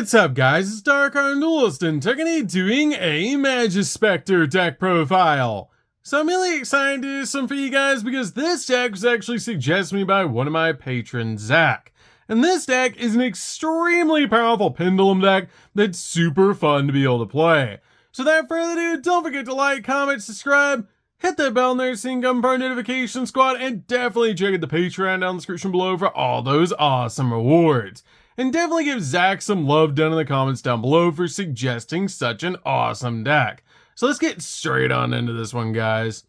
What's up guys, it's DarkArmedDuelist and today doing a Majespecter deck profile. So I'm really excited to do some for you guys because this deck was actually suggested to me by one of my patrons, Zak. And this deck is an extremely powerful pendulum deck that's super fun to be able to play. So without further ado, don't forget to like, comment, subscribe, hit that bell there so you can come for our notification squad, and definitely check out the Patreon down in the description below for all those awesome rewards. And definitely give Zak some love down in the comments down below for suggesting such an awesome deck. So let's get straight on into this one, guys.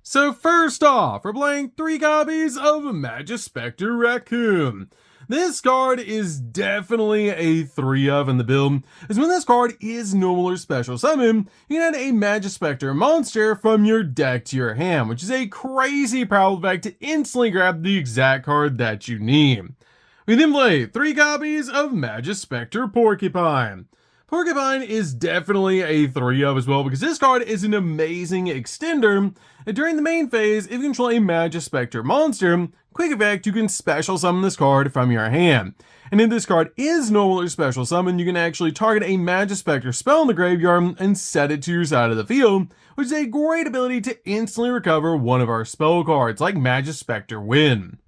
So first off, we're playing 3 copies of Majespecter Raccoon. This card is definitely a 3-of in the build, as when this card is normal or special summon, you can add a Majespecter monster from your deck to your hand, which is a crazy powerful effect to instantly grab the exact card that you need. We then play 3 copies of Majespecter Porcupine. Porcupine is definitely a 3-of as well because this card is an amazing extender, and during the main phase, if you control a Majespecter monster, quick effect, you can special summon this card from your hand. And if this card is normal or special summon, you can actually target a Majespecter spell in the graveyard and set it to your side of the field, which is a great ability to instantly recover one of our spell cards, like Majespecter Wind.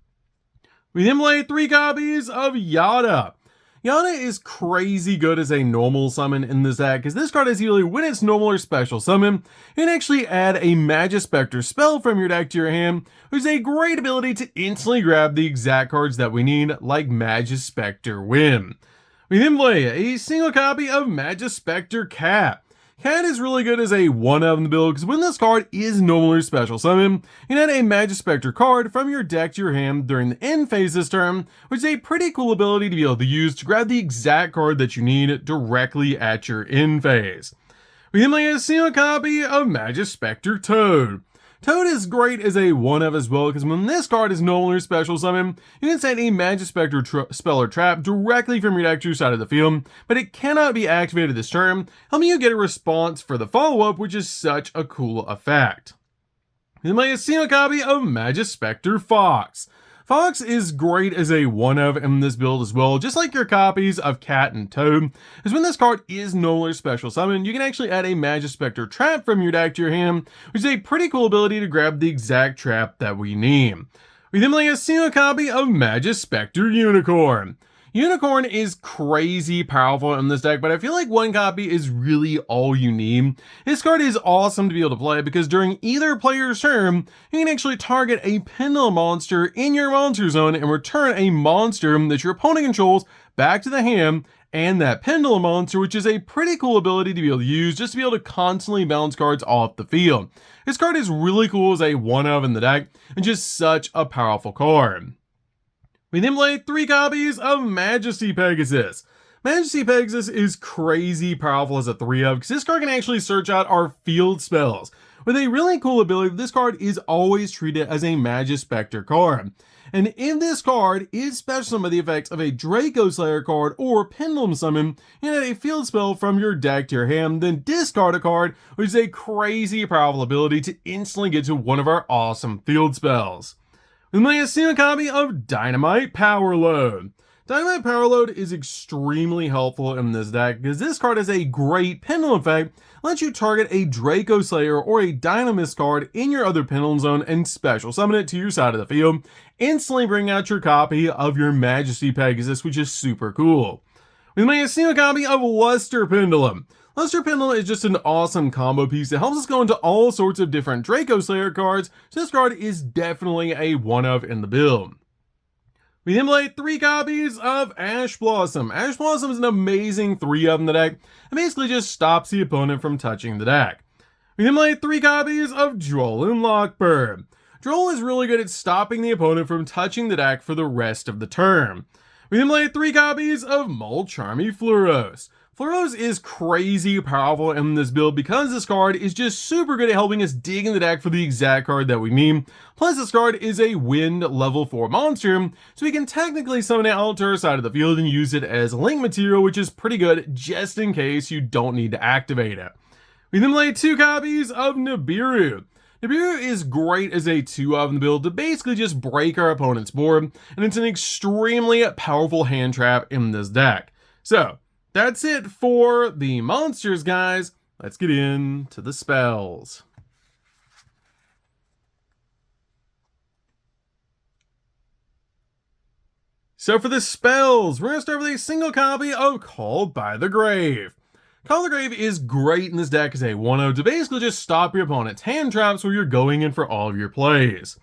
We then play 3 copies of Yugioh. Yugioh is crazy good as a normal summon in this deck, because this card is usually when it's normal or special summon, you can actually add a Majespecter spell from your deck to your hand, which is a great ability to instantly grab the exact cards that we need, like Majespecter Wind. We then play a single copy of Majespecter Cat. Cat is really good as a 1-of in the build because when this card is normal or special summon, you can add a Majespecter card from your deck to your hand during the end phase this turn, which is a pretty cool ability to be able to use to grab the exact card that you need directly at your end phase. We then play a single copy of Majespecter Toad. Toad is great as a 1-of as well because when this card is normal or special summon, you can send a Majespecter spell or trap directly from your deck to your side of the field, but it cannot be activated this turn, helping you get a response for the follow-up, which is such a cool effect. Then play a single copy of Majespecter Fox. Fox is great as a 1-of in this build as well, just like your copies of Cat and Toad, as when this card is normal or special summon, you can actually add a Majespecter trap from your deck to your hand, which is a pretty cool ability to grab the exact trap that we need. We then play a single copy of Majespecter Unicorn. Unicorn is crazy powerful in this deck, but I feel like 1 copy is really all you need. This card is awesome to be able to play because during either player's turn, you can actually target a pendulum monster in your monster zone and return a monster that your opponent controls back to the hand and that pendulum monster, which is a pretty cool ability to be able to use just to be able to constantly bounce cards off the field. This card is really cool as a 1-of in the deck and just such a powerful card. We then play 3 copies of Majesty Pegasus. Majesty Pegasus is crazy powerful as a 3-of because this card can actually search out our field spells. With a really cool ability, this card is always treated as a Majespecter card. And if this card is special summoned by the effects of a Draco Slayer card or Pendulum Summon, you can add a field spell from your deck to your hand, then discard a card, which is a crazy powerful ability to instantly get to one of our awesome field spells. We play a single copy of Dynamite Power Load. Dynamite Power Load is extremely helpful in this deck because this card has a great pendulum effect, lets you target a Draco Slayer or a Dynamis card in your other pendulum zone and special summon it to your side of the field, instantly bring out your copy of your Majesty Pegasus, which is super cool. We play a single copy of Luster Pendulum. Luster Pendulum is just an awesome combo piece that helps us go into all sorts of different Draco Slayer cards, so this card is definitely a 1-of in the build. We then play 3 copies of Ash Blossom. Ash Blossom is an amazing 3-of in the deck, and basically just stops the opponent from touching the deck. We then play 3 copies of Droll and Lockbird. Droll is really good at stopping the opponent from touching the deck for the rest of the turn. We then play 3 copies of Molcharmy Fluros. Fluros is crazy powerful in this build because this card is just super good at helping us dig in the deck for the exact card that we need. Plus this card is a wind level 4 monster, so we can technically summon it out to our side of the field and use it as link material, which is pretty good just in case you don't need to activate it. We then play 2 copies of Nibiru. Nibiru is great as a 2-of in the build to basically just break our opponent's board, and it's an extremely powerful hand trap in this deck. So, that's it for the monsters, guys. Let's get into the spells. So for the spells, we're going to start with a single copy of Called by the Grave. Call the Grave is great in this deck as a 1-0 to basically just stop your opponent's hand traps where you're going in for all of your plays.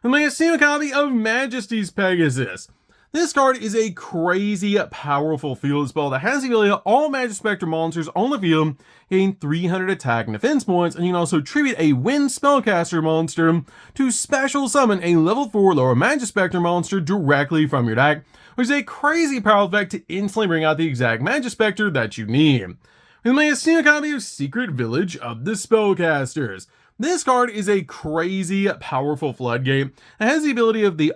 Then we have a single copy of Majesty's Pegasus. This card is a crazy powerful field spell that has the ability of all Majespecter monsters on the field gain 300 attack and defense points, and you can also tribute a wind spellcaster monster to special summon a level 4 lower Majespecter monster directly from your deck, which is a crazy power effect to instantly bring out the exact Majespecter that you need. We may have seen a copy of Secret Village of the Spellcasters. This card is a crazy powerful floodgate that has the ability of if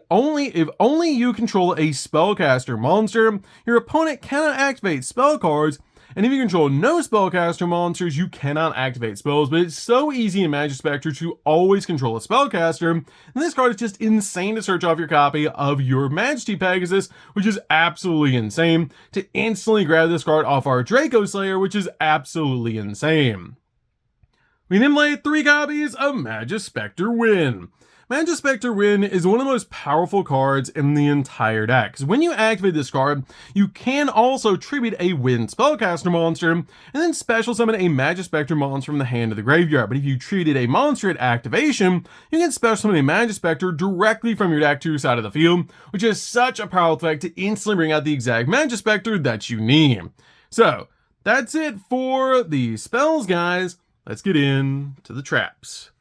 only you control a spellcaster monster, your opponent cannot activate spell cards, and if you control no spellcaster monsters, you cannot activate spells. But it's so easy in Majespecter to always control a spellcaster, and this card is just insane to search off your copy of your Majesty Pegasus, which is absolutely insane, to instantly grab this card off our Draco Slayer, which is absolutely insane. We then play 3 copies of Majespecter Win. Majespecter Win is one of the most powerful cards in the entire deck, because when you activate this card, you can also tribute a Wind spellcaster monster, and then special summon a Majespecter monster from the hand of the graveyard. But if you treated a monster at activation, you can special summon a Majespecter directly from your deck to your side of the field, which is such a powerful effect to instantly bring out the exact Majespecter that you need. So, that's it for the spells, guys. Let's get into the traps.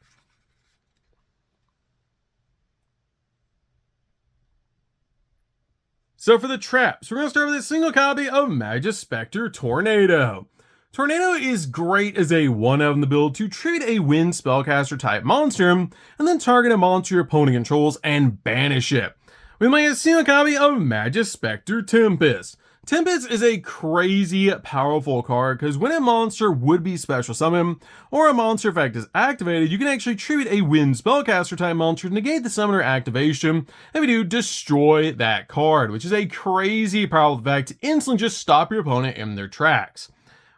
So for the traps, we're going to start with a single copy of Majespecter Tornado. Tornado is great as a 1-0 in the build to tribute a wind spellcaster type monster, and then target a monster your opponent controls and banish it. We might have a single copy of Majespecter Tempest. Tempest is a crazy powerful card because when a monster would be special summoned or a monster effect is activated, you can actually tribute a wind spellcaster type monster to negate the summoner activation. If you do, destroy that card, which is a crazy powerful effect to instantly just stop your opponent in their tracks.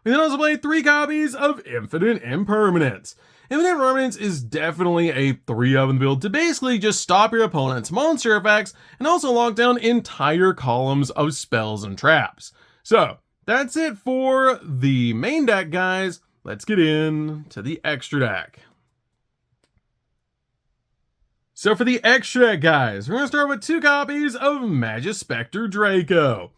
We then also play 3 copies of Infinite Impermanence. Infinite Impermanence is definitely a 3-0 in the build to basically just stop your opponent's monster effects and also lock down entire columns of spells and traps. So, that's it for the main deck, guys. Let's get into the extra deck. So for the extra deck, guys, we're going to start with 2 copies of Majespecter Draco.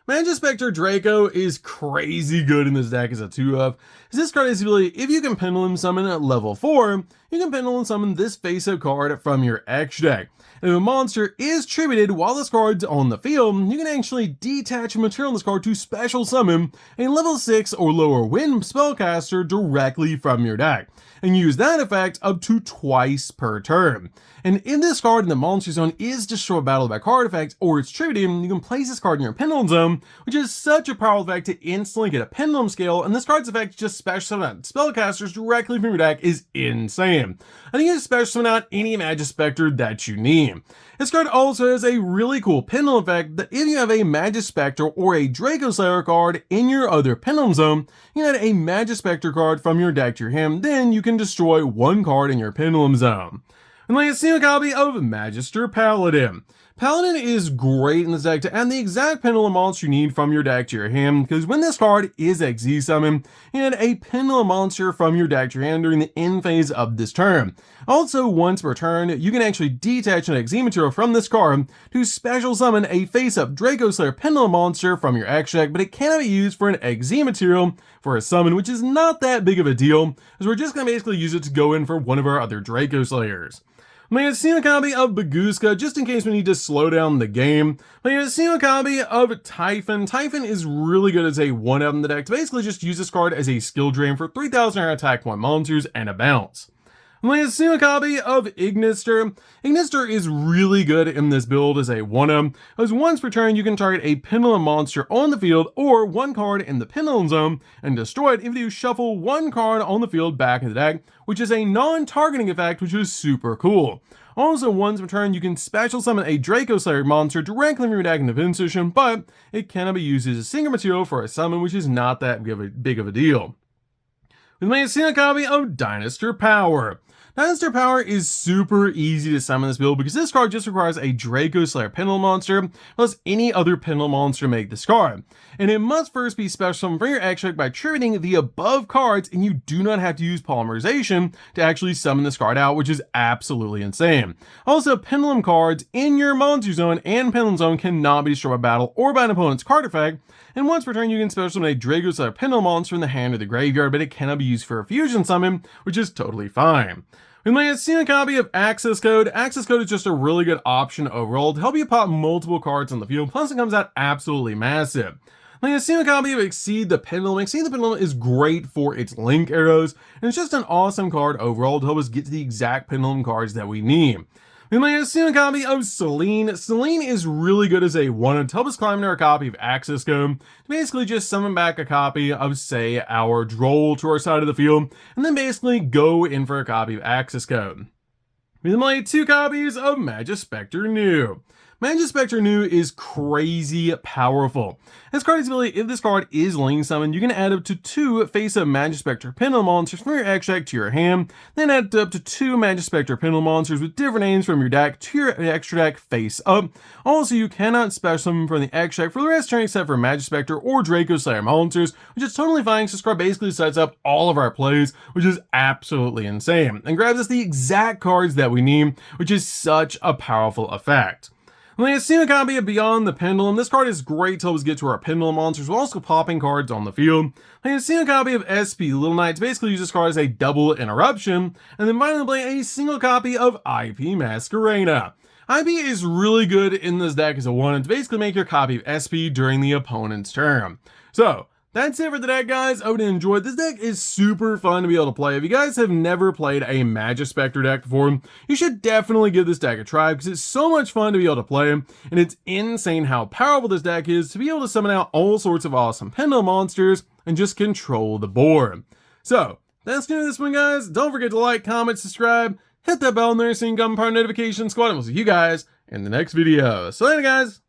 Majespecter Draco is crazy good in this deck as a 2-of. This card has the ability, if you can Pendulum Summon at level 4, you can Pendulum Summon this face-up card from your extra deck. And if a monster is tributed while this card's on the field, you can actually detach a material on this card to special summon a level 6 or lower wind spellcaster directly from your deck, and use that effect up to twice per turn. And if this card in the monster zone is destroyed by battle by card effect or it's tributed, you can place this card in your pendulum zone, which is such a powerful effect to instantly get a pendulum scale, and this card's effect just special summon out spellcasters directly from your deck is insane. I think you can special summon out any Majespecter that you need. This card also has a really cool pendulum effect that if you have a Majespecter or a Draco Slayer card in your other pendulum zone, you can add a Majespecter card from your deck to your hand, then you can destroy 1 card in your pendulum zone. And like a single copy of Magister Paladin. Paladin is great in this deck to add the exact pendulum monster you need from your deck to your hand, because when this card is XZ summoned, you add a pendulum monster from your deck to your hand during the end phase of this turn. Also, once per turn, you can actually detach an XZ material from this card to special summon a face-up Draco Slayer pendulum monster from your X deck, but it cannot be used for an XZ material for a summon, which is not that big of a deal, as we're just going to basically use it to go in for one of our other Draco Slayers. I'm going to see a copy of Baguska just in case we need to slow down the game. I'm going to see a copy of Typhon. Typhon is really good as a 1-up in the deck to basically just use this card as a skill drain for 3,000 attack point monsters and a bounce. I'm going to see a copy of Ignister. Ignister is really good in this build as a 1-up, as once per turn you can target a pendulum monster on the field or 1 card in the pendulum zone and destroy it if you shuffle 1 card on the field back in the deck, which is a non-targeting effect, which is super cool. Also, once per turn, you can special summon a Draco Slayer monster directly from your deck in the defense position, but it cannot be used as a single material for a summon, which is not that big of a deal. We've made a single copy of Dinosaur Power. Dinosaur Power is super easy to summon this build because this card just requires a Draco Slayer Pendulum monster plus any other Pendulum monster to make this card. And it must first be special summoned from your extract by tributing the above cards, and you do not have to use polymerization to actually summon this card out, which is absolutely insane. Also, Pendulum cards in your monster zone and Pendulum zone cannot be destroyed by battle or by an opponent's card effect, and once per turn you can special summon a Draco Slayer Pendulum monster in the hand or the graveyard, but it cannot be used for a fusion summon, which is totally fine. We made a single copy of Access Code. Access Code is just a really good option overall to help you pop multiple cards on the field, plus it comes out absolutely massive. Like a single copy of Exceed the Pendulum. Exceed the Pendulum is great for its link arrows, and it's just an awesome card overall to help us get to the exact Pendulum cards that we need. We made a single copy of Selene. Selene is really good as a 1 to help us climb into our copy of Access Code. Basically just summon back a copy of, say, our Droll to our side of the field, and then basically go in for a copy of Access Code. We then made 2 copies of Majespecter New. Majespecter New is crazy powerful. This card's ability, if this card is link summoned, you can add up to 2 face-up Majespecter Pendulum monsters from your extract to your hand, then add up to 2 Majespecter Pendulum monsters with different names from your deck to your extra deck face up. Also, you cannot special summon from the extract for the rest of the turn except for Majespecter or Draco Slayer monsters, which is totally fine because this card basically sets up all of our plays, which is absolutely insane, and grabs us the exact cards that we need, which is such a powerful effect. When I see a copy of Beyond the Pendulum, this card is great to help us get to our Pendulum monsters while also popping cards on the field. I see a copy of SP Little Knight to basically use this card as a double interruption, and then finally play a single copy of IP Masquerena. IP is really good in this deck as a 1 to basically make your copy of SP during the opponent's turn. So, that's it for the deck, guys. I hope you enjoyed. This deck is super fun to be able to play. If you guys have never played a Majespecter deck before, you should definitely give this deck a try because it's so much fun to be able to play, and it's insane how powerful this deck is to be able to summon out all sorts of awesome Pendulum monsters and just control the board. So, that's new to this one, guys. Don't forget to like, comment, subscribe, hit that bell in there so you can become part of the notification squad, and we'll see you guys in the next video. So later, guys.